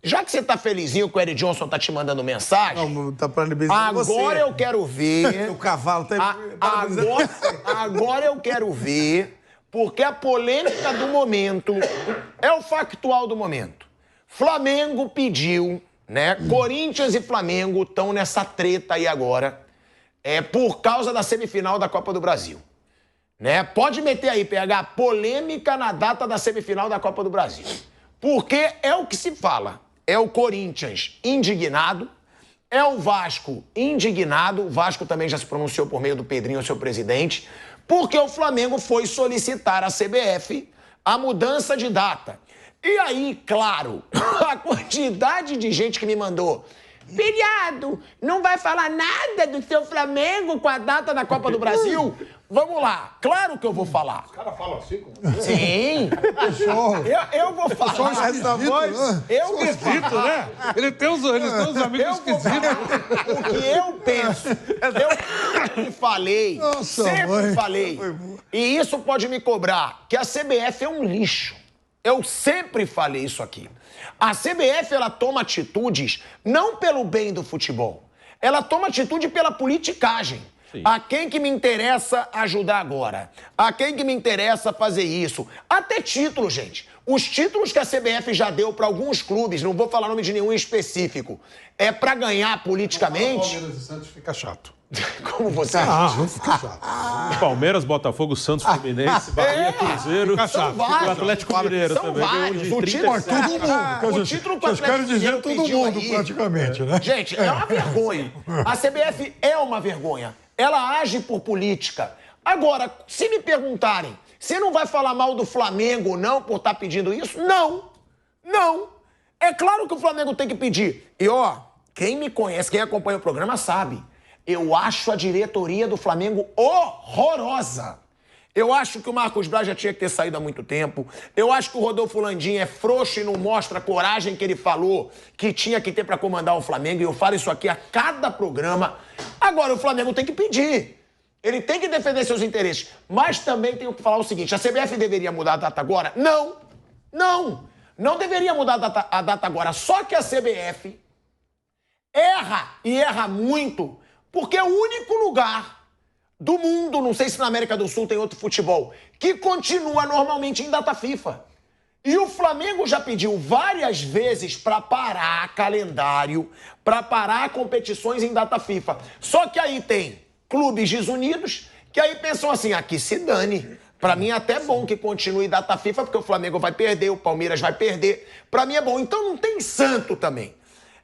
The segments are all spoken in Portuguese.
Já que você tá felizinho que o Eric Johnson tá te mandando mensagem... Não, tá parabenizando você. Agora eu quero ver... O cavalo tá Agora eu quero ver, porque a polêmica do momento é o factual do momento. Flamengo pediu, né? Corinthians e Flamengo estão nessa treta aí agora, por causa da semifinal da Copa do Brasil. Né? Pode meter aí, PH, polêmica na data da semifinal da Copa do Brasil. Porque é o que se fala. É o Corinthians indignado, é o Vasco indignado, o Vasco também já se pronunciou por meio do Pedrinho, seu presidente, porque o Flamengo foi solicitar à CBF a mudança de data. E aí, claro, a quantidade de gente que me mandou: feriado, não vai falar nada do seu Flamengo com a data da Copa do Brasil? Vamos lá, claro que eu vou falar. Os caras falam assim? Sim. Eu vou falar. essa voz. Eu vou Esquisito, né? Eles têm uns amigos esquisitos. O que eu penso. Eu sempre falei. Nossa, sempre mãe. falei. E isso pode me cobrar, que a CBF é um lixo. Eu sempre falei isso aqui. A CBF, ela toma atitudes não pelo bem do futebol. Ela toma atitude pela politicagem. Sim. A quem que me interessa ajudar agora? A quem que me interessa fazer isso? Até título, gente. Os títulos que a CBF já deu para alguns clubes, não vou falar nome de nenhum específico, é para ganhar politicamente... Palmeiras e Santos fica chato. Como você acha? Não fica chato. Palmeiras, Botafogo, Santos, Fluminense, Bahia, Cruzeiro, o Atlético Mineiro são também. Vários. O título que o Vocês querem dizer todo mundo, aí, praticamente, né? Gente, é uma vergonha. A CBF é uma vergonha. Ela age por política. Agora, se me perguntarem, você não vai falar mal do Flamengo, não, por estar pedindo isso? Não. Não. É claro que o Flamengo tem que pedir. E, ó, quem me conhece, quem acompanha o programa sabe. Eu acho a diretoria do Flamengo horrorosa. Eu acho que o Marcos Braz já tinha que ter saído há muito tempo. Eu acho que o Rodolfo Landim é frouxo e não mostra a coragem que ele falou que tinha que ter para comandar o Flamengo. E eu falo isso aqui a cada programa. Agora, o Flamengo tem que pedir. Ele tem que defender seus interesses. Mas também tenho que falar o seguinte: a CBF deveria mudar a data agora? Não. Não. Não deveria mudar a data agora. Só que a CBF erra, e erra muito, porque é o único lugar do mundo, não sei se na América do Sul tem outro futebol, que continua normalmente em data FIFA. E o Flamengo já pediu várias vezes para parar calendário, para parar competições em data FIFA. Só que aí tem clubes desunidos que aí pensam assim: aqui se dane. Para mim é até bom que continue data FIFA, porque o Flamengo vai perder, o Palmeiras vai perder. Para mim é bom. Então não tem santo também.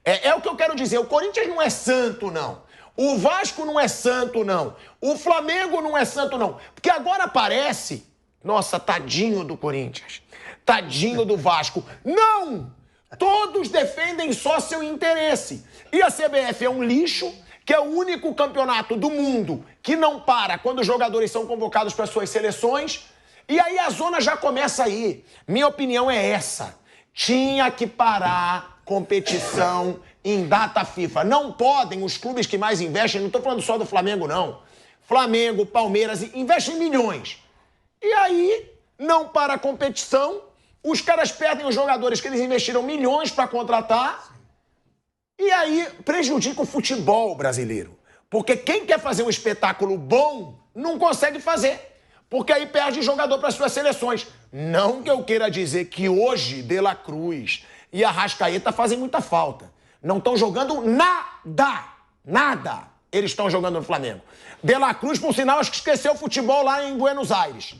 É o que eu quero dizer. O Corinthians não é santo, não. O Vasco não é santo, não. O Flamengo não é santo, não. Porque agora parece... Nossa, tadinho do Corinthians. Tadinho do Vasco. Não! Todos defendem só seu interesse. E a CBF é um lixo, que é o único campeonato do mundo que não para quando os jogadores são convocados para suas seleções. E aí a zona já começa aí. Minha opinião é essa. Tinha que parar competição em data FIFA. Não podem os clubes que mais investem, não estou falando só do Flamengo, não. Flamengo, Palmeiras, investem milhões. E aí, não para a competição, os caras perdem os jogadores que eles investiram milhões para contratar, e aí prejudica o futebol brasileiro. Porque quem quer fazer um espetáculo bom, não consegue fazer. Porque aí perde jogador para suas seleções. Não que eu queira dizer que hoje De La Cruz e Arrascaeta fazem muita falta. Não estão jogando nada. Nada. Eles estão jogando no Flamengo. De La Cruz, por sinal, acho que esqueceu o futebol lá em Buenos Aires.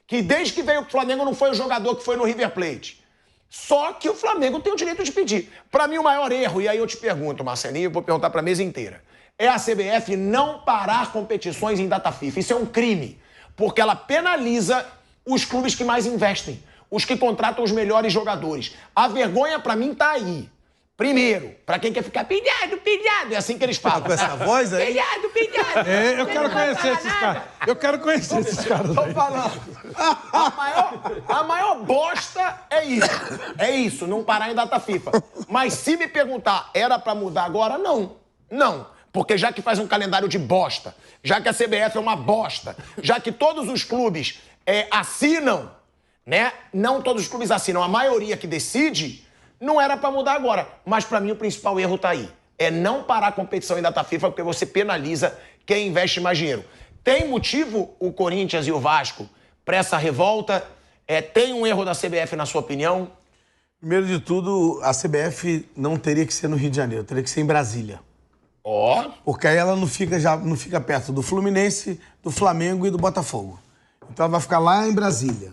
Que desde que veio pro Flamengo não foi o jogador que foi no River Plate. Só que o Flamengo tem o direito de pedir. Para mim, o maior erro, e aí eu te pergunto, Marcelinho, vou perguntar para a mesa inteira, é a CBF não parar competições em data FIFA. Isso é um crime, porque ela penaliza os clubes que mais investem, os que contratam os melhores jogadores. A vergonha, para mim, tá aí. Primeiro, pra quem quer ficar pilhado, é assim que eles falam. Com essa voz aí? Pilhado. Eu quero conhecer esses caras. Eu quero conhecer esses caras. Tô falando. A maior bosta é isso. É isso, não parar em data FIFA. Mas se me perguntar, era pra mudar agora? Não. Não. Porque já que faz um calendário de bosta, já que a CBF é uma bosta, já que todos os clubes assinam, né? Não todos os clubes assinam, a maioria que decide... Não era pra mudar agora. Mas pra mim o principal erro tá aí. É não parar a competição em data FIFA, porque você penaliza quem investe mais dinheiro. Tem motivo o Corinthians e o Vasco pra essa revolta? Tem um erro da CBF, na sua opinião? Primeiro de tudo, a CBF não teria que ser no Rio de Janeiro, teria que ser em Brasília. Porque aí ela não fica perto do Fluminense, do Flamengo e do Botafogo. Então ela vai ficar lá em Brasília.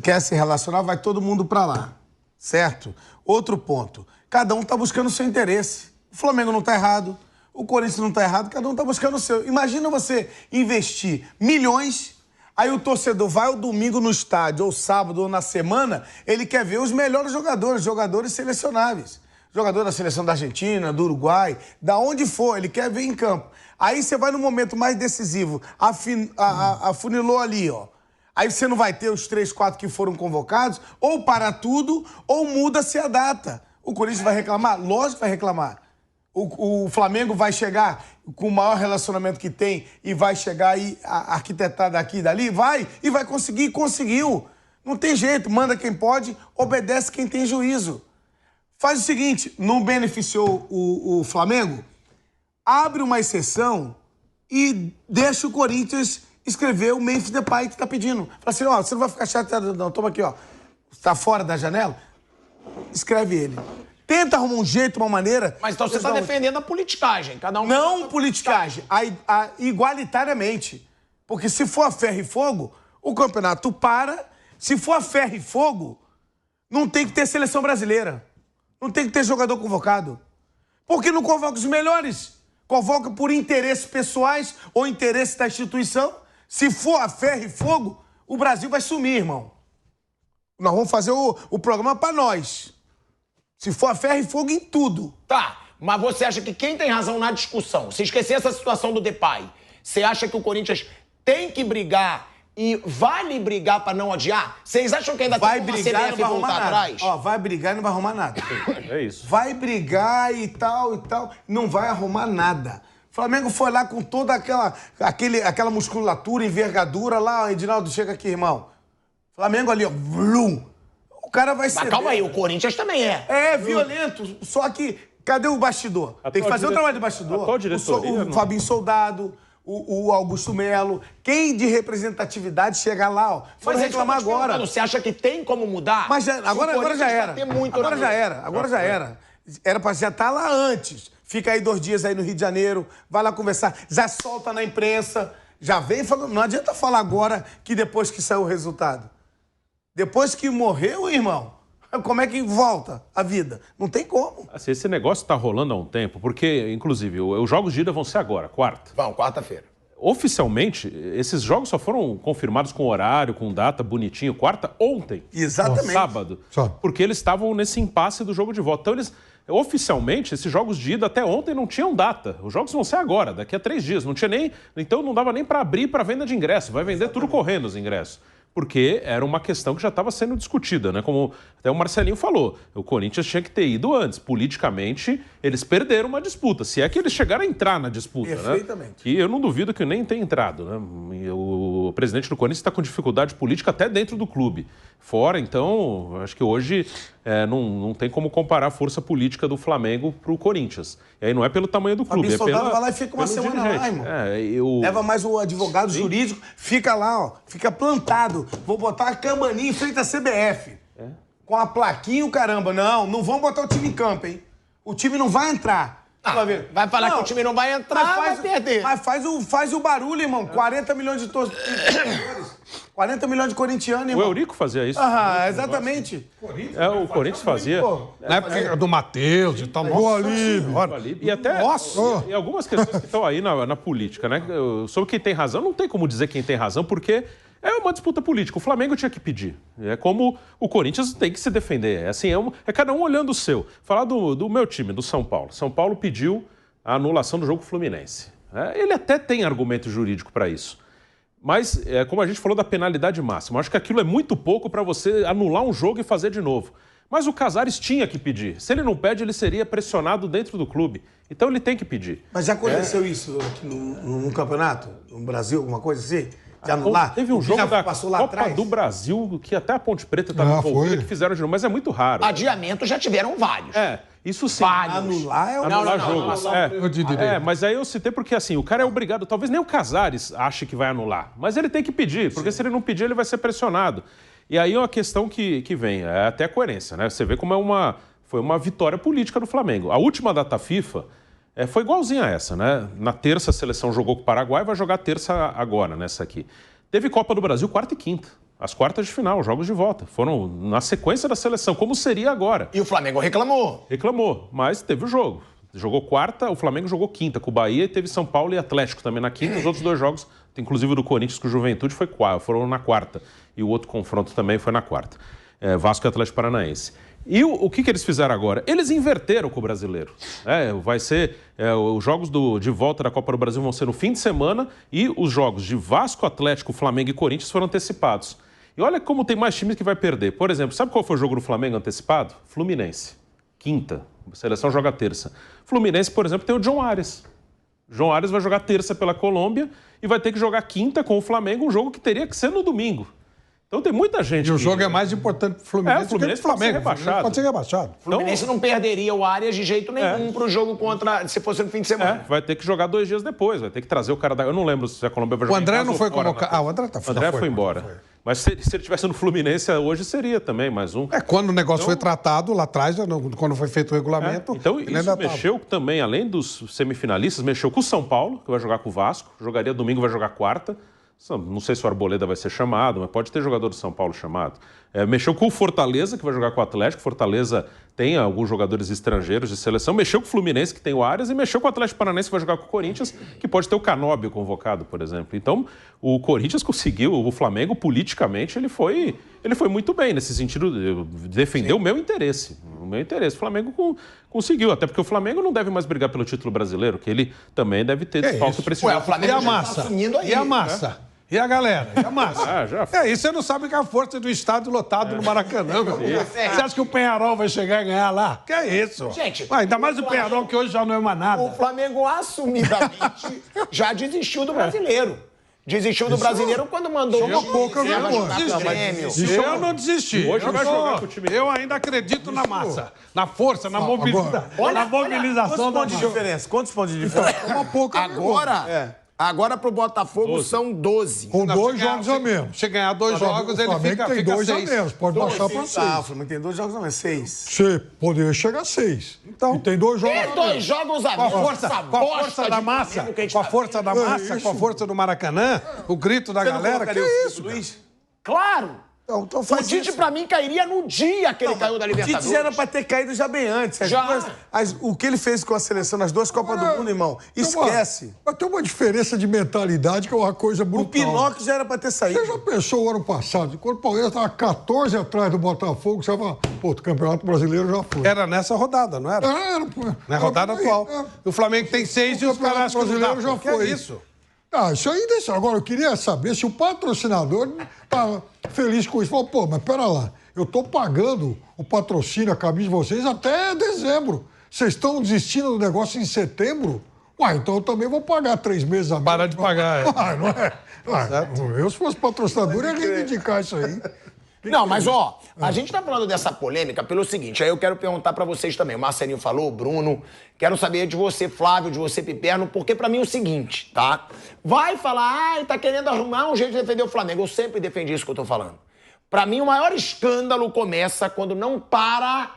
Quer se relacionar, vai todo mundo pra lá. Certo? Outro ponto. Cada um tá buscando o seu interesse. O Flamengo não tá errado, o Corinthians não tá errado, cada um tá buscando o seu. Imagina você investir milhões, aí o torcedor vai ao domingo no estádio, ou sábado, ou na semana, ele quer ver os melhores jogadores selecionáveis. Jogador da seleção da Argentina, do Uruguai, da onde for, ele quer ver em campo. Aí você vai no momento mais decisivo, afunilou ali, ó. Aí você não vai ter os 3, 4 que foram convocados, ou para tudo, ou muda-se a data. O Corinthians vai reclamar? Lógico que vai reclamar. O Flamengo vai chegar com o maior relacionamento que tem e vai chegar aí arquitetado daqui e dali? Vai, e vai conseguir, conseguiu. Não tem jeito, manda quem pode, obedece quem tem juízo. Faz o seguinte, não beneficiou o Flamengo? Abre uma exceção e deixa o Corinthians escrever o Memphis Depay que tá pedindo. Fala assim, ó, você não vai ficar chateado não, toma aqui, ó. Tá fora da janela? Escreve ele. Tenta arrumar um jeito, uma maneira... Mas então você tá defendendo a politicagem, cada um... Não politicagem, igualitariamente. Porque se for a ferro e fogo, o campeonato para. Se for a ferro e fogo, não tem que ter seleção brasileira. Não tem que ter jogador convocado. Porque não convoca os melhores. Convoca por interesses pessoais ou interesses da instituição. Se for a ferro e fogo, o Brasil vai sumir, irmão. Nós vamos fazer o programa pra nós. Se for a ferro e fogo em tudo. Tá, mas você acha que quem tem razão na discussão? Se esquecer essa situação do Depay, você acha que o Corinthians tem que brigar e vale brigar pra não odiar? Vocês acham que ainda vai tem uma brigar CBF e não vai arrumar voltar nada. atrás? Ó, vai brigar e não vai arrumar nada. É isso. Vai brigar e tal, não vai arrumar nada. O Flamengo foi lá com toda aquela musculatura, envergadura lá, ó, Edinaldo, chega aqui, irmão. Flamengo ali, ó, blum. O cara vai ser... Mas calma aí, o Corinthians também é. É, violento, só que cadê o bastidor? Tem que fazer o trabalho de bastidor. O Fabinho Soldado, o Augusto Melo, quem de representatividade chega lá, ó. Foram reclamar agora. Você acha que tem como mudar? Mas agora já era. Agora já era. Era pra já estar lá antes. Fica aí 2 dias aí no Rio de Janeiro, vai lá conversar, já solta na imprensa, já vem falando. Não adianta falar agora que depois que saiu o resultado. Depois que morreu, irmão, como é que volta a vida? Não tem como. Assim, esse negócio está rolando há um tempo, porque, inclusive, os jogos de ida vão ser agora, quarta. Vão, quarta-feira. Oficialmente, esses jogos só foram confirmados com horário, com data, bonitinho, quarta, ontem. Exatamente. Sábado. Porque eles estavam nesse impasse do jogo de volta. Então, oficialmente, esses jogos de ida até ontem não tinham data. Os jogos vão ser agora, daqui a 3 dias. Não tinha nem... Então, não dava nem para abrir para venda de ingresso. Vai vender tudo correndo os ingressos. Porque era uma questão que já estava sendo discutida, né? Como até o Marcelinho falou, o Corinthians tinha que ter ido antes. Politicamente, eles perderam uma disputa. Se é que eles chegaram a entrar na disputa, perfeitamente. Né? E eu não duvido que nem tenha entrado, né? O presidente do Corinthians está com dificuldade política até dentro do clube. Fora, então, acho que hoje não tem como comparar a força política do Flamengo para o Corinthians. E aí não é pelo tamanho do clube, é pelo vai lá e fica uma semana dirigente. lá, irmão. Leva mais o advogado jurídico, fica lá, ó, fica plantado. Vou botar a camaninha em frente à CBF. Com a plaquinha e o caramba. Não vão botar o time em campo, hein? O time não vai entrar. Vai falar que o time não vai entrar, vai perder. Mas faz o barulho, irmão. 40 milhões de torcedores. 40 milhões de corintianos, irmão. O Eurico fazia isso. Exatamente. O Corinthians fazia. Na época do Matheus e tal. E até e algumas questões que estão aí na política, né? Sobre quem tem razão, não tem como dizer quem tem razão, porque é uma disputa política. O Flamengo tinha que pedir. É como o Corinthians tem que se defender. É assim, é cada um olhando o seu. Falar do meu time, do São Paulo. São Paulo pediu a anulação do jogo Fluminense. Ele até tem argumento jurídico para isso. Mas, como a gente falou da penalidade máxima, acho que aquilo é muito pouco para você anular um jogo e fazer de novo. Mas o Casares tinha que pedir. Se ele não pede, ele seria pressionado dentro do clube. Então ele tem que pedir. Mas já aconteceu isso aqui no campeonato? No Brasil, alguma coisa assim? de anular? Teve um jogo da passou lá Copa atrás? do Brasil que até a Ponte Preta estava envolvida, que fizeram de novo, mas é muito raro. Adiamento já tiveram vários. Isso sim. Anular é o Anular jogo. Mas aí eu citei porque, assim, o cara é obrigado. Talvez nem o Casares ache que vai anular, mas ele tem que pedir, porque se ele não pedir, ele vai ser pressionado. E aí é uma questão que vem, é até a coerência, né? Você vê como foi uma vitória política do Flamengo. A última data FIFA foi igualzinha a essa, né? Na terça a seleção jogou com o Paraguai, vai jogar terça agora, nessa aqui. Teve Copa do Brasil quarta e quinta. As quartas de final, jogos de volta. Foram na sequência da seleção, como seria agora. E o Flamengo reclamou. Reclamou, mas teve o jogo. Jogou quarta, o Flamengo jogou quinta com o Bahia e teve São Paulo e Atlético também na quinta. Os outros dois jogos, inclusive o do Corinthians com o Juventude, foram na quarta. E o outro confronto também foi na quarta. Vasco e Atlético Paranaense. E o que eles fizeram agora? Eles inverteram com o brasileiro. Vai ser... os jogos de volta da Copa do Brasil vão ser no fim de semana e os jogos de Vasco, Atlético, Flamengo e Corinthians foram antecipados. E olha como tem mais times que vai perder. Por exemplo, sabe qual foi o jogo do Flamengo antecipado? Fluminense. Quinta. A seleção joga terça. Fluminense, por exemplo, tem o John Arias. John Arias vai jogar terça pela Colômbia e vai ter que jogar quinta com o Flamengo, um jogo que teria que ser no domingo. Então tem muita gente... E o jogo é mais importante para o Fluminense do que para o Flamengo. Pode ser rebaixado. O Fluminense não perderia o Arias de jeito nenhum para o jogo se fosse no fim de semana. Vai ter que jogar 2 dias depois, vai ter que trazer o cara da... Eu não lembro se a Colômbia vai jogar. O André não foi convocado. O André foi embora. Mas se ele estivesse no Fluminense hoje, seria também mais um. Quando o negócio foi tratado lá atrás, quando foi feito o regulamento... Então isso mexeu também, além dos semifinalistas, mexeu com o São Paulo, que vai jogar com o Vasco. Jogaria domingo, vai jogar quarta. Não sei se o Arboleda vai ser chamado, mas pode ter jogador do São Paulo chamado. Mexeu com o Fortaleza, que vai jogar com o Atlético. Fortaleza tem alguns jogadores estrangeiros de seleção. Mexeu com o Fluminense, que tem o Arias. E mexeu com o Atlético Paranaense, que vai jogar com o Corinthians, que pode ter o Canóbio convocado, por exemplo. Então, o Corinthians conseguiu, o Flamengo, politicamente, ele foi muito bem nesse sentido. Defendeu o meu interesse. O meu interesse. O Flamengo conseguiu, até porque o Flamengo não deve mais brigar pelo título brasileiro, que ele também deve ter desfalque para esse jogo. O Flamengo e a massa? E a massa? E a galera? E a massa? Isso você não sabe que é a força do estádio lotado no Maracanã, meu filho. Você acha que o Penharol vai chegar e ganhar lá? Que é isso? Gente, ainda mais o Penharol, que hoje já não é mais nada. O Flamengo assumidamente já desistiu do brasileiro. Desistiu do brasileiro quando mandou eu não desisti. Hoje vai jogar com o time. Eu ainda acredito na massa, na força, na mobilização da diferença. Quantos pontos de diferença? Uma pouca. Agora pro Botafogo são 12. Com 2 jogos a menos. Se ganhar 2 jogos, ele fica 6. Tem 2 a menos, pode baixar para 6. O Flamengo tem 2 jogos a menos, 6. Você poderia chegar a 6. Então, e tem 2 jogos a menos. 2 jogos a menos. Com a força da massa, com a força da massa, com a força do Maracanã, o grito da galera, que é isso, Luiz? Claro. Então faz o Tite, pra mim, cairia no dia que ele caiu da Libertadores. O Tite já era pra ter caído já bem antes. O que ele fez com a seleção nas 2 Copas do Mundo, irmão, esquece. Mas tem uma diferença de mentalidade que é uma coisa brutal. O Pinóquio já era pra ter saído. Você já pensou o ano passado, quando o Palmeiras estava 14 atrás do Botafogo, você fala, o Campeonato Brasileiro já foi. Era nessa rodada, não era? Era, pô. Na rodada atual. O Flamengo tem 6 e os caras brasileiros já foi. É isso. Isso aí deixa. Agora, eu queria saber se o patrocinador tá feliz com isso. Falou, pô, mas pera lá, eu tô pagando o patrocínio, a camisa de vocês até dezembro. Vocês estão desistindo do negócio em setembro? Então eu também vou pagar 3 meses a mais. Para de pagar, não é? Eu, se fosse patrocinador, ia reivindicar isso aí. Não, mas a gente tá falando dessa polêmica pelo seguinte, aí eu quero perguntar pra vocês também. O Marcelinho falou, o Bruno, quero saber de você, Flávio, de você, Piperno, porque pra mim é o seguinte, tá? Vai falar, tá querendo arrumar um jeito de defender o Flamengo. Eu sempre defendi isso que eu tô falando. Pra mim, o maior escândalo começa quando não param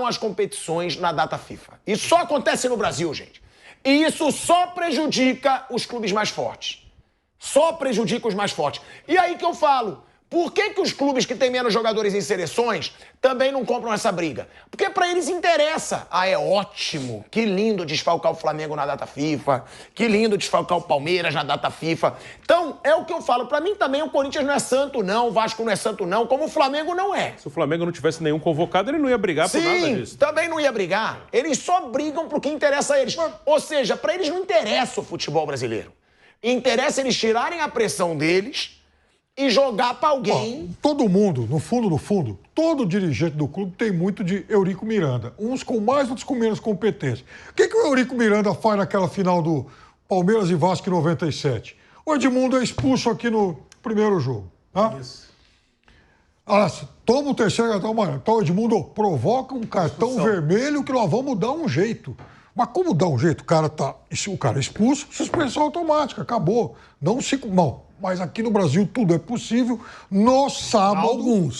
as competições na data FIFA. Isso só acontece no Brasil, gente. E isso só prejudica os clubes mais fortes. Só prejudica os mais fortes. E aí que eu falo... Por que os clubes que têm menos jogadores em seleções também não compram essa briga? Porque pra eles interessa. É ótimo, que lindo desfalcar o Flamengo na data FIFA, que lindo desfalcar o Palmeiras na data FIFA. Então, é o que eu falo. Pra mim também o Corinthians não é santo não, o Vasco não é santo não, como o Flamengo não é. Se o Flamengo não tivesse nenhum convocado, ele não ia brigar por nada disso. Sim, também não ia brigar. Eles só brigam pro que interessa a eles. Ou seja, pra eles não interessa o futebol brasileiro. Interessa eles tirarem a pressão deles... e jogar pra alguém... todo mundo, no fundo do fundo, todo dirigente do clube tem muito de Eurico Miranda. Uns com mais, outros com menos competência. O que o Eurico Miranda faz naquela final do Palmeiras e Vasco em 97? O Edmundo é expulso aqui no primeiro jogo. Tá? Isso. Toma o terceiro cartão amarelo. Então o Edmundo provoca um cartão vermelho que nós vamos dar um jeito. Mas como dar um jeito? O cara é expulso, suspensão automática, acabou. Não, mas aqui no Brasil tudo é possível. No sábado...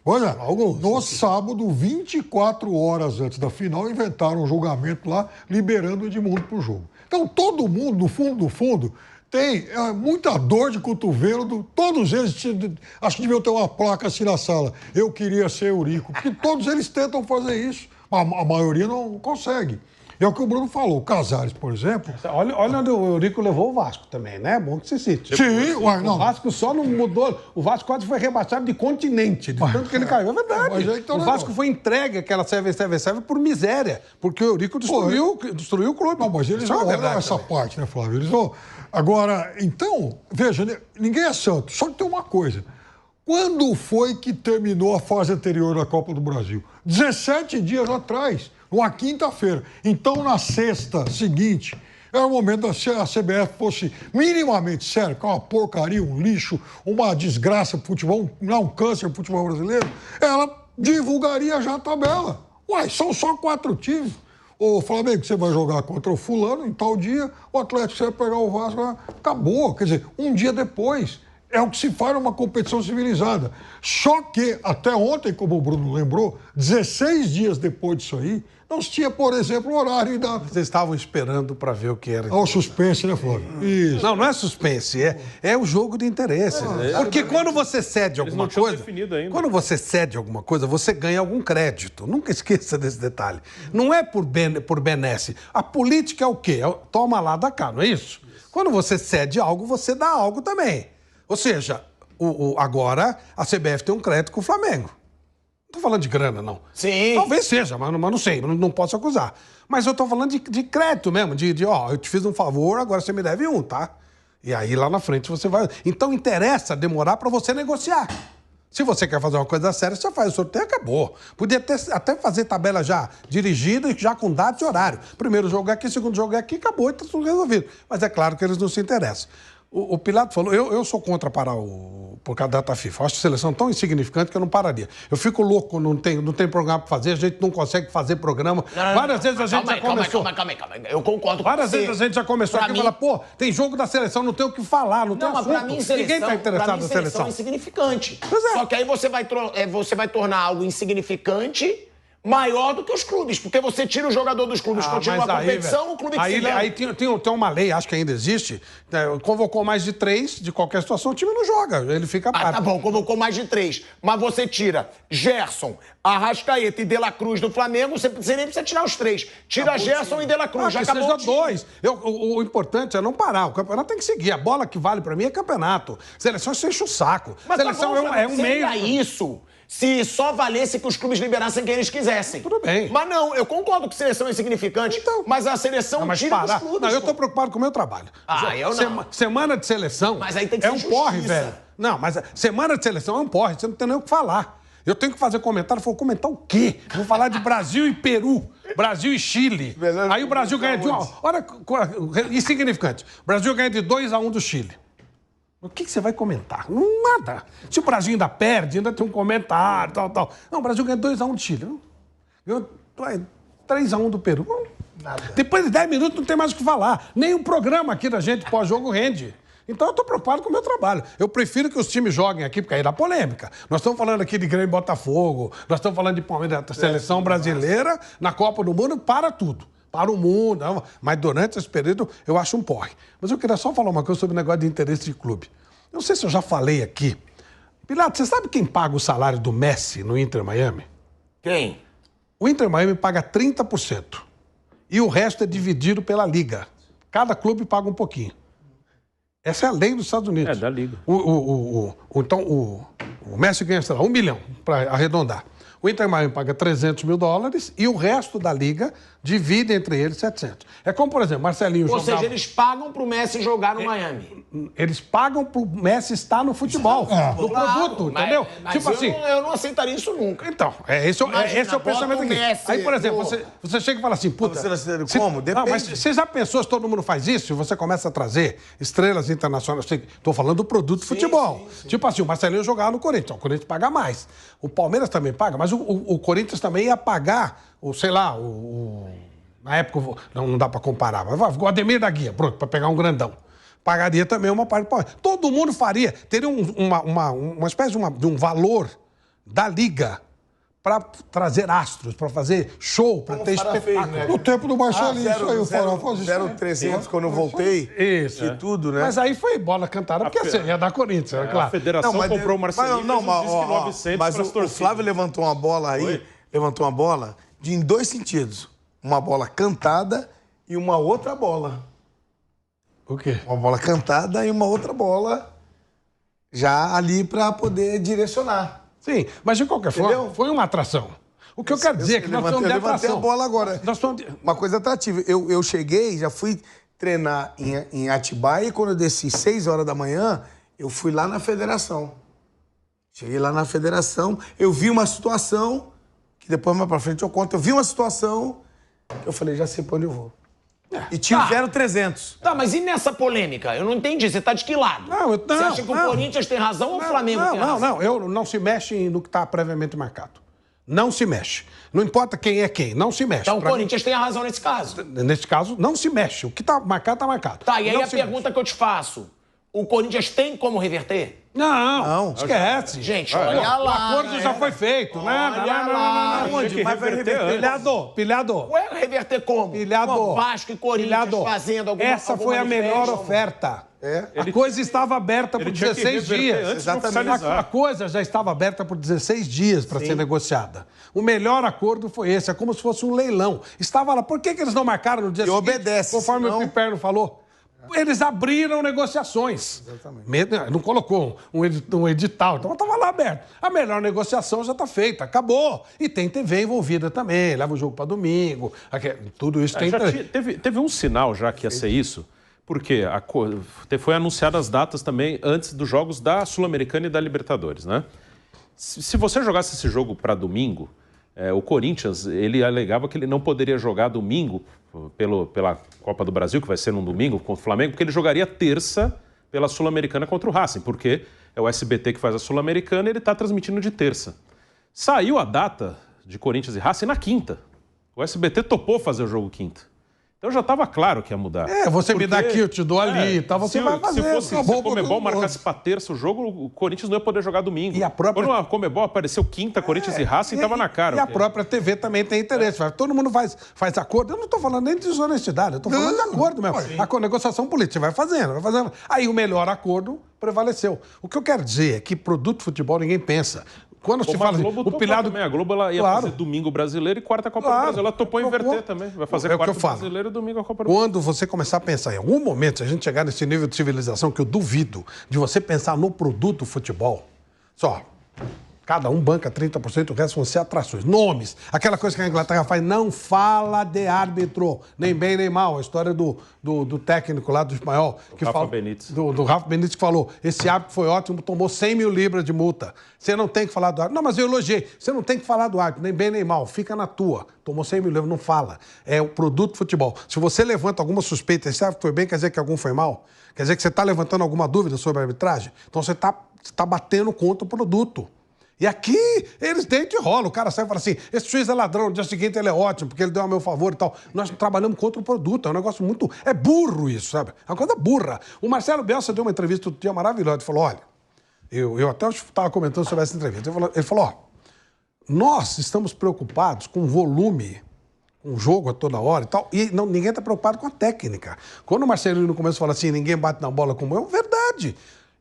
Olha, no sábado, 24 horas antes da final, inventaram um julgamento lá, liberando o Edmundo pro jogo. Então todo mundo, no fundo, tem muita dor de cotovelo. Todos eles, acho que deviam ter uma placa assim na sala. Eu queria ser Eurico. Porque todos eles tentam fazer isso. A maioria não consegue. É o que o Bruno falou. O Casares, por exemplo... Olha onde o Eurico levou o Vasco também, né? É bom que você cite. Sim, não. O Vasco só não mudou. O Vasco quase foi rebaixado de continente, de tanto que ele caiu. É verdade. O Vasco foi entregue aquela serve por miséria, porque o Eurico destruiu o clube. Não, mas eles não olham essa parte, né, Flávio? Eles vão... Agora, então, veja, ninguém é santo. Só que tem uma coisa. Quando foi que terminou a fase anterior da Copa do Brasil? 17 dias atrás. Uma quinta-feira. Então, na sexta seguinte, era o momento da CBF fosse minimamente sério, que é uma porcaria, um lixo, uma desgraça pro futebol, um câncer pro futebol brasileiro, ela divulgaria já a tabela. Uai, são só 4 times. O Flamengo, você vai jogar contra o fulano em tal dia, o Atlético, você vai pegar o Vasco, acabou. Quer dizer, um dia depois... É o que se faz numa competição civilizada. Só que, até ontem, como o Bruno lembrou, 16 dias depois disso aí, não se tinha, por exemplo, o horário da... Vocês estavam esperando para ver o que era. O suspense, né, Flávio? Isso. Não é suspense, é o jogo de interesses. Porque quando você cede alguma coisa... Quando você cede alguma coisa, você ganha algum crédito. Nunca esqueça desse detalhe. Não é por benesse. A política é o quê? Toma lá, dá cá, não é isso? Quando você cede algo, você dá algo também. Ou seja, agora a CBF tem um crédito com o Flamengo. Não estou falando de grana, não. Sim. Talvez seja, mas não sei, não posso acusar. Mas eu estou falando de crédito mesmo, eu te fiz um favor, agora você me deve um, tá? E aí lá na frente você vai... Então interessa demorar para você negociar. Se você quer fazer uma coisa séria, você faz o sorteio e acabou. Podia até fazer tabela já dirigida e já com data e horário. Primeiro jogo é aqui, segundo jogo é aqui, acabou e está tudo resolvido. Mas é claro que eles não se interessam. O Pilato falou, eu sou contra parar por causa da data FIFA. Eu acho a seleção tão insignificante que eu não pararia. Eu fico louco quando não tem programa para fazer, a gente não consegue fazer programa. Várias vezes a gente já começou... Calma. Eu concordo com você. Várias vezes a gente já começou aqui e fala, pô, tem jogo da seleção, não tem o que falar, não tem assunto. Pra mim, ninguém está interessado na seleção. É insignificante. Só que aí você vai tornar algo insignificante... maior do que os clubes, porque você tira o jogador dos clubes, continua a competição, o clube que se ganha. Aí tem uma lei, acho que ainda existe, convocou mais de 3, de qualquer situação, o time não joga, ele fica parado. Tá bom, convocou mais de 3, mas você tira Gerson, Arrascaeta e De La Cruz do Flamengo, você nem precisa tirar os 3. Tira Gerson e De La Cruz, já acabou o time. 2. O importante é não parar, o campeonato tem que seguir, a bola que vale pra mim é campeonato. Seleção você enche o saco. Mas seleção tá bom, é um meio... isso... se só valesse que os clubes liberassem quem eles quisessem. Tudo bem. Mas não, eu concordo que seleção é insignificante, então, mas a seleção tira dos clubes. Não, eu tô preocupado com o meu trabalho. Eu não. Semana de seleção mas aí tem que ser um porre, velho. Não, mas semana de seleção é um porre, você não tem nem o que falar. Eu tenho que fazer comentário, vou comentar o quê? Vou falar de Brasil e Peru, Brasil e Chile. Aí o Brasil ganha de... Olha, insignificante. O Brasil ganha de 2-1 do Chile. O que você vai comentar? Nada. Se o Brasil ainda perde, ainda tem um comentário, tal. Não, o Brasil ganha 2-1 do Chile. Ganhou 3-1 do Peru. Nada. Depois de 10 minutos não tem mais o que falar. Nem o programa aqui da gente pós-jogo rende. Então eu estou preocupado com o meu trabalho. Eu prefiro que os times joguem aqui, porque aí dá polêmica. Nós estamos falando aqui de Grêmio e Botafogo, nós estamos falando de Palmeiras, da seleção brasileira, na Copa do Mundo, para tudo. Para o mundo, mas durante esse período eu acho um porre. Mas eu queria só falar uma coisa sobre o negócio de interesse de clube. Não sei se eu já falei aqui. Pilato, você sabe quem paga o salário do Messi no Inter Miami? Quem? O Inter Miami paga 30%. E o resto é dividido pela liga. Cada clube paga um pouquinho. Essa é a lei dos Estados Unidos. É, da liga. Então, o Messi ganha, sei lá, 1 milhão, para arredondar. O Inter Miami paga $300 mil e o resto da liga divide entre eles 700. É como, por exemplo, Marcelinho... Ou seja, eles pagam pro Messi jogar no Miami. eles pagam pro Messi estar no futebol, no produto, entendeu? Mas Tipo assim. eu não aceitaria isso nunca. Então, esse é o pensamento aqui. Messi, Aí, por exemplo, você chega e fala assim, puta... Como? Depende. Não, mas você já pensou se todo mundo faz isso? E você começa a trazer estrelas internacionais. Estou falando do produto futebol. Sim. Tipo assim, o Marcelinho jogava no Corinthians. O Corinthians paga mais. O Palmeiras também paga, mas o Corinthians também ia pagar, na época, não dá pra comparar, mas o Ademir da Guia, pronto, pra pegar um grandão. Pagaria também uma parte do Palmeiras. Todo mundo faria. Teria uma espécie de um valor da Liga para trazer astros, para fazer show, para ter espetáculo. Né? No tempo do Marcelinho, isso aí, o Farofa. 0,300 quando eu voltei. Isso. E tudo, né? Mas aí foi bola cantada, porque assim, ia dar Corinthians, é claro. A federação comprou o Marcelinho, mas o Flávio levantou uma bola aí, em dois sentidos. Uma bola cantada e uma outra bola. O quê? Uma bola cantada e uma outra bola já ali para poder direcionar. Sim, mas de qualquer forma, foi uma atração. O que eu quero dizer é que nós estamos de atração. Eu a bola agora. Uma coisa atrativa. Eu cheguei, já fui treinar em Atibaia e quando eu desci 6 horas da manhã, eu fui lá na federação. Cheguei lá na federação, eu vi uma situação, que depois mais pra frente eu conto, eu vi uma situação que eu falei, já sei pra onde eu vou. E tinha 0,300. Tá, mas e nessa polêmica? Eu não entendi. Você tá de que lado? Você acha que o Corinthians tem razão ou o Flamengo tem razão? Não se mexe no que está previamente marcado. Não se mexe. Não importa quem é quem, não se mexe. Então o Corinthians tem a razão nesse caso. Nesse caso, não se mexe. O que está marcado, está marcado. Tá, e aí a pergunta que eu te faço. O Corinthians tem como reverter? Não, esquece. Gente, olha lá. O acordo já foi feito. Onde? Mas vai reverter. Pilhador. Ué, reverter como? Pilhador. Vasco e Corinthians fazendo alguma coisa. Essa foi a melhor oferta. A coisa estava aberta por 16 dias. Exatamente. A coisa já estava aberta por 16 dias para ser negociada. O melhor acordo foi esse. É como se fosse um leilão. Estava lá. Por que eles não marcaram no dia seguinte? Obedece. Conforme o Piperno falou. Eles abriram negociações. Exatamente. Não colocou um edital, então estava lá aberto. A melhor negociação já está feita, acabou. E tem TV envolvida também, leva o jogo para domingo, tudo isso tem... Teve um sinal já que ia ser isso, porque foi anunciadas as datas também antes dos jogos da Sul-Americana e da Libertadores, né? Se você jogasse esse jogo para domingo, o Corinthians, ele alegava que ele não poderia jogar domingo pela Copa do Brasil, que vai ser num domingo contra o Flamengo, porque ele jogaria terça pela Sul-Americana contra o Racing, porque é o SBT que faz a Sul-Americana e ele está transmitindo de terça. Saiu a data de Corinthians e Racing na quinta. O SBT topou fazer o jogo quinta. Então já estava claro que ia mudar. Você me dá aqui, eu te dou ali, tá? Você vai fazer. Se a Conmebol marcasse para terça o jogo, o Corinthians não ia poder jogar domingo. E a própria... Quando a Conmebol apareceu quinta, Corinthians e Racing, estava na cara. E a própria TV também tem interesse. Todo mundo faz acordo. Eu não estou falando nem de desonestidade, eu estou falando de acordo mesmo. A negociação política vai fazendo. Aí o melhor acordo prevaleceu. O que eu quero dizer é que produto de futebol ninguém pensa. Quando se fala o Pilhado também, a Globo ela ia fazer domingo brasileiro e quarta Copa do Brasil. Ela topou inverter também. Vai fazer quarta brasileiro e domingo a Copa do Brasil. Quando você começar a pensar em algum momento, se a gente chegar nesse nível de civilização que eu duvido de você pensar no produto futebol, cada um banca 30%, o resto vão ser atrações. Nomes. Aquela coisa que a Inglaterra faz, não fala de árbitro, nem bem nem mal. A história do técnico lá do espanhol. Rafa Benítez. Do Rafa Benítez que falou, esse árbitro foi ótimo, tomou 100 mil libras de multa. Você não tem que falar do árbitro. Não, mas eu elogiei. Você não tem que falar do árbitro, nem bem nem mal. Fica na tua. Tomou 100 mil libras, não fala. É o produto futebol. Se você levanta alguma suspeita, esse árbitro foi bem, quer dizer que algum foi mal? Quer dizer que você está levantando alguma dúvida sobre a arbitragem? Então você está batendo contra o produto. E aqui, eles deitam e rolam. O cara sai e fala assim, esse juiz é ladrão, no dia seguinte ele é ótimo, porque ele deu a meu favor e tal. Nós trabalhamos contra o produto, é um negócio muito... É burro isso, sabe? É uma coisa burra. O Marcelo Bielsa deu uma entrevista outro dia maravilhosa. Ele falou, olha, eu até estava comentando sobre essa entrevista. Ele falou, nós estamos preocupados com o volume, com o jogo a toda hora e tal, e ninguém está preocupado com a técnica. Quando o Marcelinho no começo fala assim, ninguém bate na bola como eu, é verdade.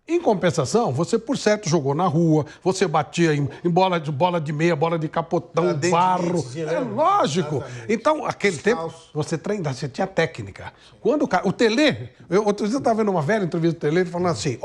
Em compensação, você, por certo, jogou na rua, você batia em bola de meia, bola de capotão, barro. É lógico. Exatamente. Então, aquele tempo, você tinha técnica. Quando o Tele, outro dia eu estava vendo uma velha entrevista do Tele, ele falando assim,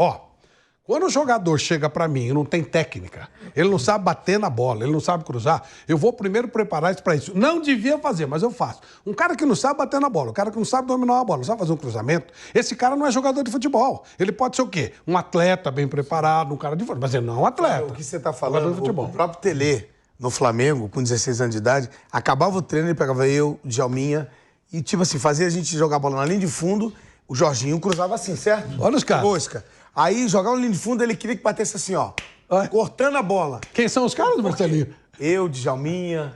Quando o jogador chega pra mim e não tem técnica, ele não sabe bater na bola, ele não sabe cruzar, eu vou primeiro preparar isso pra isso. Não devia fazer, mas eu faço. Um cara que não sabe bater na bola, um cara que não sabe dominar uma bola, não sabe fazer um cruzamento, esse cara não é jogador de futebol. Ele pode ser o quê? Um atleta bem preparado, um cara de futebol, mas ele não é um atleta. O que você tá falando, o próprio Tele, no Flamengo, com 16 anos de idade, acabava o treino, ele pegava eu, Djalminha, e tipo assim, fazia a gente jogar a bola na linha de fundo, o Jorginho cruzava assim, certo? Olha os caras. Mosca. Aí jogava na linha de fundo, ele queria que batesse assim, ó. Cortando a bola. Quem são os caras, Marcelinho? Eu, Djalminha,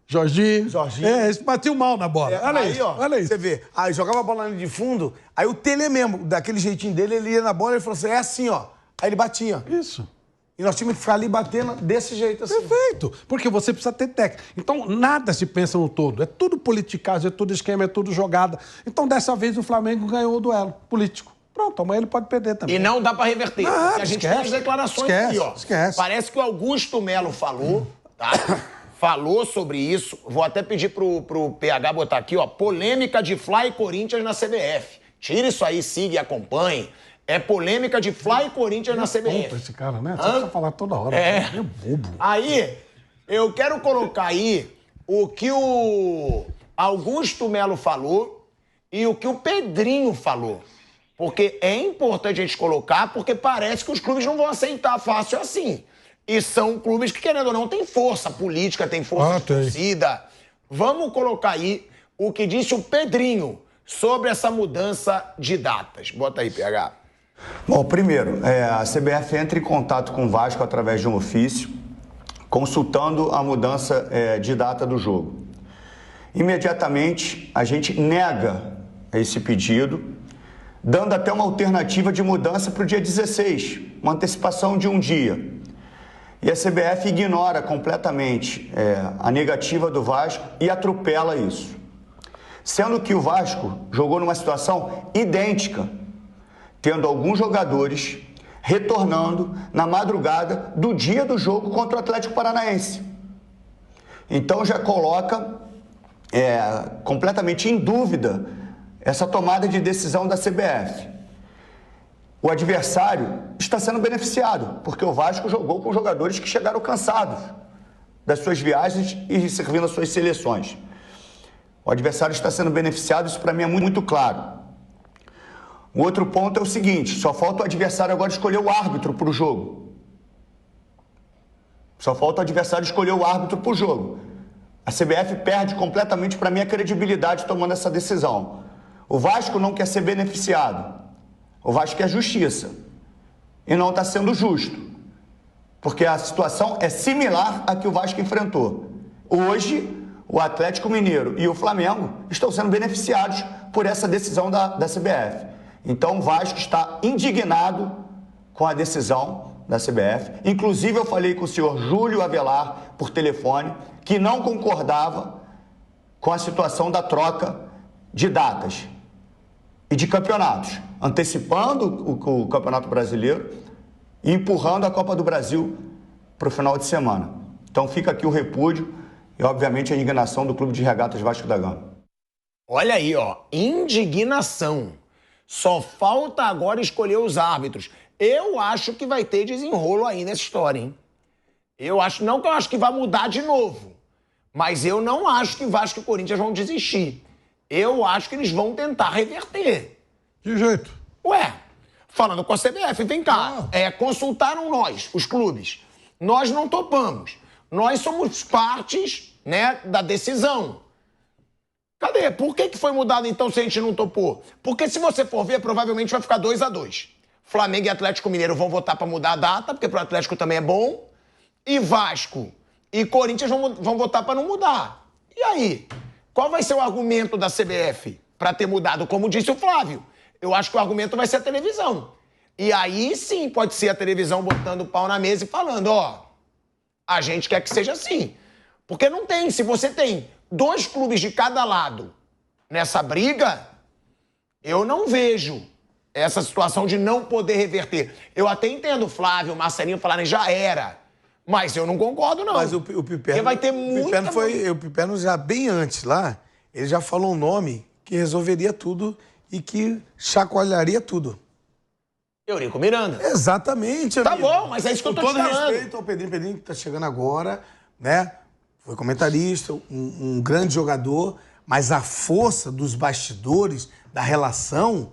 Jorginho. Jorginho. Eles batiam mal na bola. Olha aí, isso, ó. olha isso. Você vê. Aí jogava a bola na linha de fundo, aí o Tele mesmo, daquele jeitinho dele, ele ia na bola e falou assim, é assim, ó. Aí ele batia. Isso. E nós tínhamos que ficar ali batendo desse jeito assim. Perfeito. Porque você precisa ter técnica. Então, nada se pensa no todo. É tudo politicagem, é tudo esquema, é tudo jogada. Então, dessa vez, o Flamengo ganhou o duelo político. Pronto, amanhã ele pode perder também. E não dá pra reverter. Porque a gente tem as declarações aqui, ó. Esquece. Parece que o Augusto Melo falou, tá? Falou sobre isso. Vou até pedir pro PH botar aqui, ó. Polêmica de Fla e Corinthians na CBF. Tira isso aí, siga e acompanhe. É polêmica de Fla e Corinthians na CBF. Esse cara, né? Você precisa falar toda hora. É bobo. Aí, eu quero colocar aí o que o Augusto Melo falou e o que o Pedrinho falou. Porque é importante a gente colocar, porque parece que os clubes não vão aceitar fácil assim. E são clubes que, querendo ou não, têm força política, têm força de torcida. Vamos colocar aí o que disse o Pedrinho sobre essa mudança de datas. Bota aí, PH. Bom, primeiro, a CBF entra em contato com o Vasco através de um ofício, consultando a mudança de data do jogo. Imediatamente, a gente nega esse pedido, dando até uma alternativa de mudança para o dia 16, uma antecipação de um dia. E a CBF ignora completamente a negativa do Vasco e atropela isso. Sendo que o Vasco jogou numa situação idêntica, tendo alguns jogadores retornando na madrugada do dia do jogo contra o Atlético Paranaense. Então já coloca completamente em dúvida essa tomada de decisão da CBF. O adversário está sendo beneficiado, porque o Vasco jogou com jogadores que chegaram cansados das suas viagens e servindo as suas seleções. O adversário está sendo beneficiado, isso para mim é muito claro. O outro ponto é o seguinte, só falta o adversário agora escolher o árbitro para o jogo. Só falta o adversário escolher o árbitro para o jogo. A CBF perde completamente, para mim, a credibilidade tomando essa decisão. O Vasco não quer ser beneficiado. O Vasco quer justiça. E não está sendo justo. Porque a situação é similar à que o Vasco enfrentou. Hoje, o Atlético Mineiro e o Flamengo estão sendo beneficiados por essa decisão da CBF. Então, o Vasco está indignado com a decisão da CBF. Inclusive, eu falei com o senhor Júlio Avelar por telefone, que não concordava com a situação da troca de datas e de campeonatos, antecipando o Campeonato Brasileiro e empurrando a Copa do Brasil para o final de semana. Então, fica aqui o repúdio e, obviamente, a indignação do Clube de Regatas Vasco da Gama. Olha aí, ó, indignação. Só falta agora escolher os árbitros. Eu acho que vai ter desenrolo aí nessa história, hein? Eu acho, não que eu acho que vai mudar de novo, mas eu não acho que Vasco e Corinthians vão desistir. Eu acho que eles vão tentar reverter. Que jeito? Ué, falando com a CBF, vem cá, consultaram nós, os clubes. Nós não topamos. Nós somos partes, né, da decisão. Cadê? Por que foi mudado então se a gente não topou? Porque se você for ver, provavelmente vai ficar 2-2. Flamengo e Atlético Mineiro vão votar para mudar a data, porque pro Atlético também é bom. E Vasco e Corinthians vão votar para não mudar. E aí? Qual vai ser o argumento da CBF para ter mudado? Como disse o Flávio, eu acho que o argumento vai ser a televisão. E aí sim pode ser a televisão botando o pau na mesa e falando, ó, a gente quer que seja assim. Porque não tem, se você tem 2 clubes de cada lado nessa briga, eu não vejo essa situação de não poder reverter. Eu até entendo o Flávio, o Marcelinho falarem já era, mas eu não concordo, não. Mas o Piperno... Porque vai ter muita... O Piperno já bem antes lá, ele já falou um nome que resolveria tudo e que chacoalharia tudo. Eurico Miranda. Exatamente, Tá amigo. bom, mas é isso que eu tô te falando. Com todo respeito ao Pedrinho que tá chegando agora, né? Foi comentarista, um grande jogador, mas a força dos bastidores, da relação,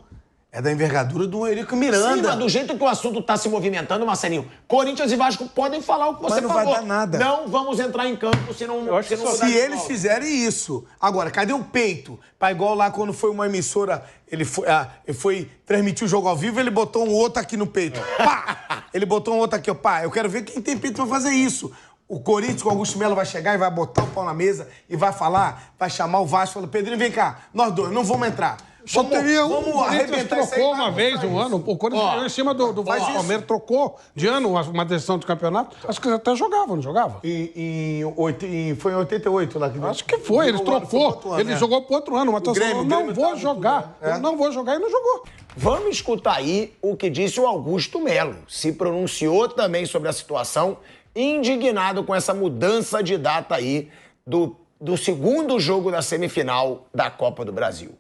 é da envergadura do Eurico Miranda. Sim, mas do jeito que o assunto tá se movimentando, Marcelinho, Corinthians e Vasco podem falar o que você falou. Mas não vai dar nada. Não vamos entrar em campo se não... Eu acho que Se eles fizerem isso. Agora, cadê o peito? Pra igual lá quando foi uma emissora, ele foi transmitir o jogo ao vivo, ele botou um outro aqui no peito. Pá! Ele botou um outro aqui, ó. Pá, eu quero ver quem tem peito pra fazer isso. O Corinthians com o Augusto Melo vai chegar e vai botar o pau na mesa e vai falar, vai chamar o Vasco e falar, Pedrinho, vem cá, nós dois, não vamos entrar. Só teria um. Vamos O Corinthians arrebentar isso aí. trocou uma vez, um ano. O Corinthians, em cima do Palmeiras, trocou de ano uma decisão do campeonato. Acho que até jogava, não jogava? Foi em 88 lá. Acho que foi, ele trocou. Ele jogou pro outro ano. O Matheus falou, não vou jogar. Eu não vou jogar e não jogou. Vamos escutar aí o que disse o Augusto Melo. Se pronunciou também sobre a situação, indignado com essa mudança de data aí do segundo jogo da semifinal da Copa do Brasil.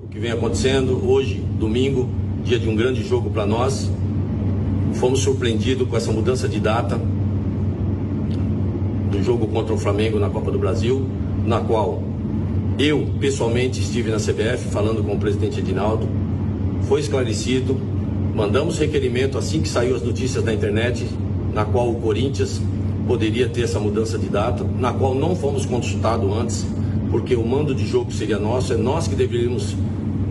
O que vem acontecendo hoje, domingo, dia de um grande jogo para nós. Fomos surpreendidos com essa mudança de data do jogo contra o Flamengo na Copa do Brasil, na qual eu, pessoalmente, estive na CBF falando com o presidente Edinaldo. Foi esclarecido, mandamos requerimento assim que saiu as notícias na internet, na qual o Corinthians poderia ter essa mudança de data, na qual não fomos consultados antes, porque o mando de jogo seria nosso, é nós que deveríamos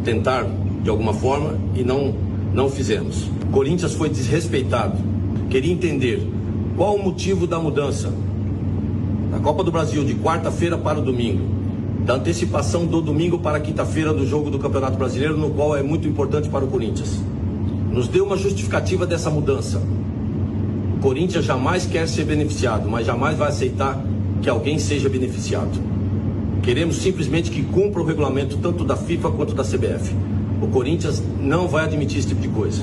tentar de alguma forma e não fizemos. O Corinthians foi desrespeitado. Queria entender qual o motivo da mudança da Copa do Brasil de quarta-feira para o domingo, da antecipação do domingo para a quinta-feira do jogo do Campeonato Brasileiro, no qual é muito importante para o Corinthians. Nos deu uma justificativa dessa mudança. O Corinthians jamais quer ser beneficiado, mas jamais vai aceitar que alguém seja beneficiado. Queremos simplesmente que cumpra o regulamento tanto da FIFA quanto da CBF. O Corinthians não vai admitir esse tipo de coisa.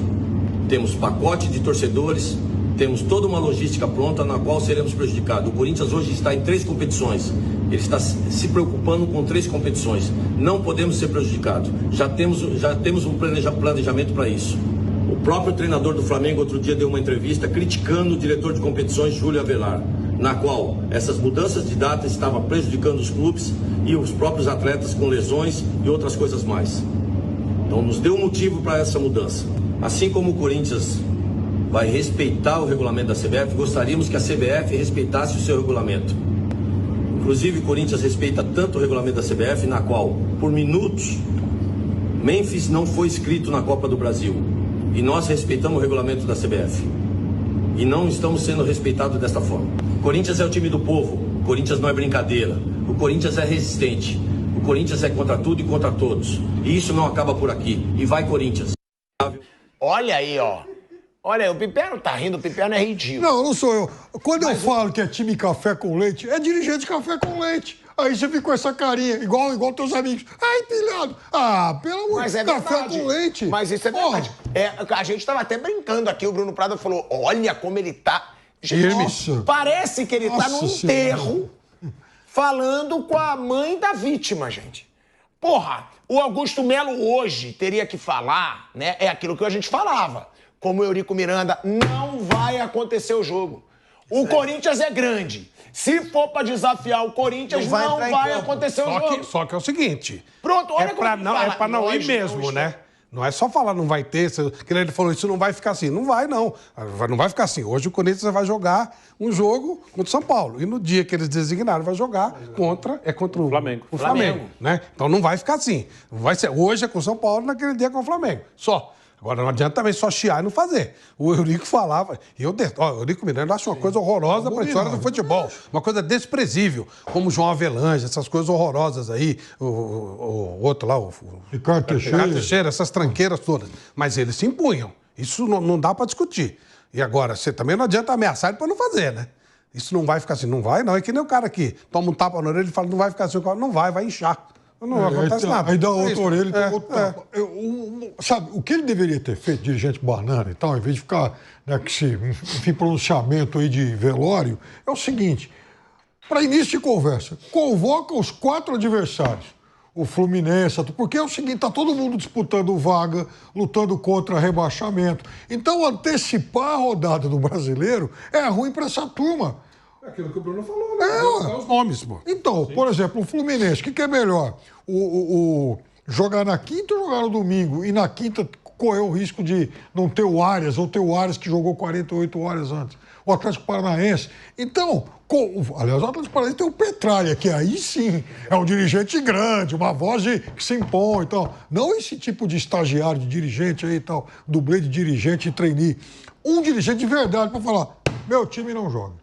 Temos pacote de torcedores, temos toda uma logística pronta na qual seremos prejudicados. O Corinthians hoje está em 3 competições. Ele está se preocupando com 3 competições. Não podemos ser prejudicados. Já temos um planejamento para isso. O próprio treinador do Flamengo outro dia deu uma entrevista criticando o diretor de competições, Júlio Avelar, na qual essas mudanças de data estavam prejudicando os clubes e os próprios atletas com lesões e outras coisas mais. Então nos deu um motivo para essa mudança. Assim como o Corinthians vai respeitar o regulamento da CBF, gostaríamos que a CBF respeitasse o seu regulamento. Inclusive o Corinthians respeita tanto o regulamento da CBF, na qual, por minutos, Memphis não foi inscrito na Copa do Brasil. E nós respeitamos o regulamento da CBF. E não estamos sendo respeitados desta forma. O Corinthians é o time do povo. O Corinthians não é brincadeira. O Corinthians é resistente. O Corinthians é contra tudo e contra todos. E isso não acaba por aqui. E vai, Corinthians. Olha aí, ó. Olha aí, o Piperno tá rindo, o Piperno é ridículo. Não, não sou eu. Quando eu falo que é time café com leite, é dirigente café com leite. Aí você fica com essa carinha, igual teus amigos. Ai, pilhado. Ah, pelo amor de Deus, café com leite. Mas isso é verdade. A gente tava até brincando aqui, o Bruno Prado falou, olha como ele tá... Gente, parece que ele tá num enterro falando com a mãe da vítima, gente. Porra, o Augusto Melo hoje teria que falar, né? É aquilo que a gente falava. Como o Eurico Miranda, não vai acontecer o jogo. O Corinthians é grande. Se for pra desafiar o Corinthians, não vai acontecer o jogo. Só que é o seguinte. Pronto, olha é pra não ir mesmo, né? Não é só falar não vai ter, que ele falou, isso não vai ficar assim. Não vai, não. Não vai ficar assim. Hoje o Corinthians vai jogar um jogo contra o São Paulo. E no dia que eles designaram, vai jogar contra o Flamengo. O Flamengo, né? Então não vai ficar assim. Vai ser, hoje é com o São Paulo, naquele dia é com o Flamengo. Só. Agora, não adianta também só chiar e não fazer. O Eurico falava... o Eurico Miranda acha uma coisa horrorosa para a história do futebol. Uma coisa desprezível. Como o João Avelange, essas coisas horrorosas aí. O outro lá, o Ricardo Teixeira, essas tranqueiras todas. Mas eles se impunham. Isso não dá para discutir. E agora, você também não adianta ameaçar ele para não fazer, né? Isso não vai ficar assim. Não vai, não. É que nem o cara que toma um tapa na orelha e fala, não vai ficar assim. Não vai inchar. Não acontece nada. Aí dá outra orelha e tem outro tapa. Sabe, o que ele deveria ter feito, dirigente banana e tal, em vez de ficar nesse pronunciamento aí de velório, é o seguinte, para início de conversa, convoca os 4 adversários. o Fluminense, porque é o seguinte, tá todo mundo disputando vaga, lutando contra rebaixamento. Então, antecipar a rodada do Brasileiro é ruim para essa turma. É aquilo que o Bruno falou, né? Os nomes, pô. Então, por exemplo, o Fluminense, o que é melhor? Jogar na quinta ou jogar no domingo? E na quinta correr o risco de não ter o Arias, ou ter o Arias que jogou 48 horas antes. O Atlético Paranaense. Então, aliás, o Atlético Paranaense tem o Petralha, que aí sim é um dirigente grande, uma voz que se impõe e tal. Não esse tipo de estagiário, de dirigente aí e tal, dublê de dirigente e trainee. Um dirigente de verdade para falar, meu time não joga.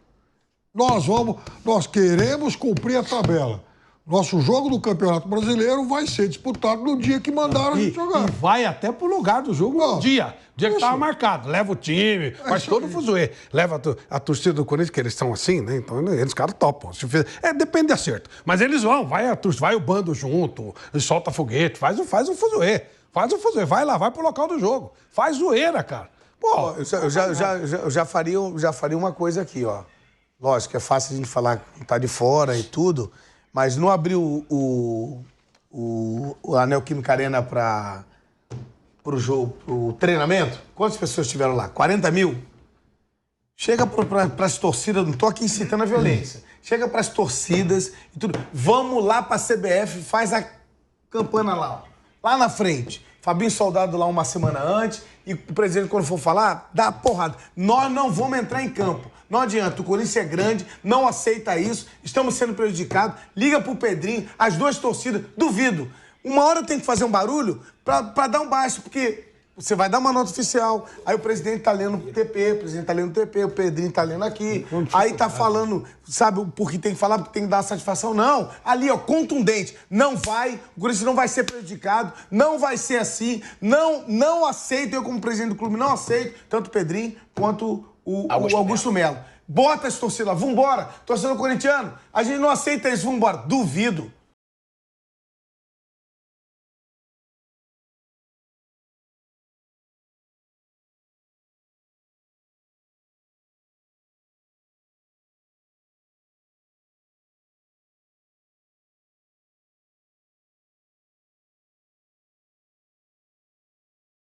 Nós queremos cumprir a tabela. Nosso jogo do Campeonato Brasileiro vai ser disputado no dia que mandaram a gente jogar. E vai até pro lugar do jogo no dia que estava marcado. Leva o time, faz todo o fuzuê. Leva a torcida do Corinthians, que eles são assim, né? Então eles, caras, topam. Depende de acerto. Mas eles vão, vai o bando junto, solta foguete, faz o fuzuê. Faz o fuzuê, vai lá, vai pro local do jogo. Faz zoeira, cara. Pô, eu já faria uma coisa aqui, ó. Lógico, é fácil a gente falar que tá de fora e tudo, mas não abriu o Anel Química Arena pro jogo, pro treinamento? Quantas pessoas estiveram lá? 40 mil? Chega para as torcidas, não tô aqui incitando a violência. Chega para as torcidas e tudo. Vamos lá para a CBF, faz a campana lá, ó, lá na frente. Fabinho Soldado lá uma semana antes e o presidente, quando for falar, dá porrada. Nós não vamos entrar em campo. Não adianta, o Corinthians é grande, não aceita isso, estamos sendo prejudicados. Liga pro Pedrinho, as duas torcidas, duvido. Uma hora tem que fazer um barulho pra dar um baixo, porque você vai dar uma nota oficial, aí o presidente tá lendo o TP, o Pedrinho tá lendo aqui, aí tá falando, sabe, por que tem que falar, porque tem que dar satisfação. Não, ali, ó, contundente, não vai, o Corinthians não vai ser prejudicado, não vai ser assim, não aceito, eu como presidente do clube não aceito, tanto o Pedrinho quanto o Augusto Melo. Bota as torcidas lá, vambora, torcedor corintiano, a gente não aceita isso, vambora. Duvido.